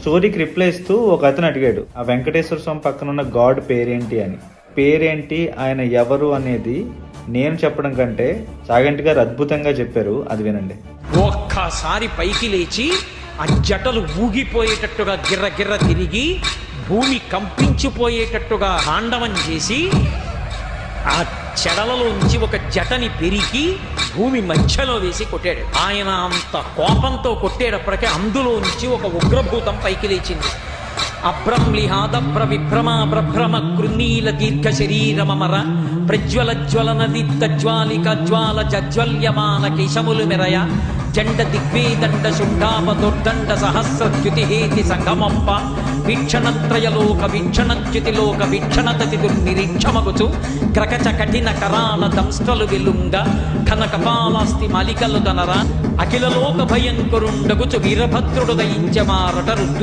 స్టోరీకి రిప్లై ఇస్తూ ఒక అతను అడిగాడు, ఆ వెంకటేశ్వర స్వామి పక్కన ఉన్న గాడ్ పేరేంటి అని. పేరేంటి, ఆయన ఎవరు అనేది నేను చెప్పడం కంటే చాగంటి గారు అద్భుతంగా చెప్పారు, అది వినండి. ఒక్కసారి పైకి లేచి ఆ జటలు ఊగిపోయేటట్టుగా గిర్ర గిర్ర తిరిగి భూమి కంపించిపోయేటట్టుగా తాండవం చేసి ఆ చెడలలోంచి ఒక జటని పెరికి భూమి మధ్యలో వేసి కొట్టాడు. ఆయన అంత కోపంతో కొట్టేటప్పటికే అందులోంచి ఒక ఉగ్రభూతం పైకి లేచింది. అభ్రంలిహాదభ్ర విభ్రమ బ్రభ్రమ కృన్నీల దీర్ఘ శరీరమర ప్రజ్వల జ్వలన దీప్త జ్వాలిక జ్వాల జజ్వల్యమాన కేశములు మెరయ జండ దిగ్వేదండ శుంఠాపదోర్దండ సహస్రద్యుతిహేతి సంగమంప వీక్షణత్రయలోక వీక్షణద్యుతిలోక వీక్షణతతి దుర్నిరీక్షమగుచు క్రకచ కఠిన కరాల దంస్ట్రలు వెలుంగ ఘన కపాలాస్తి మాలికలు దనర అఖిలలోక భయంకరుండగుచు వీరభద్రుడు దయించమారట రుద్రు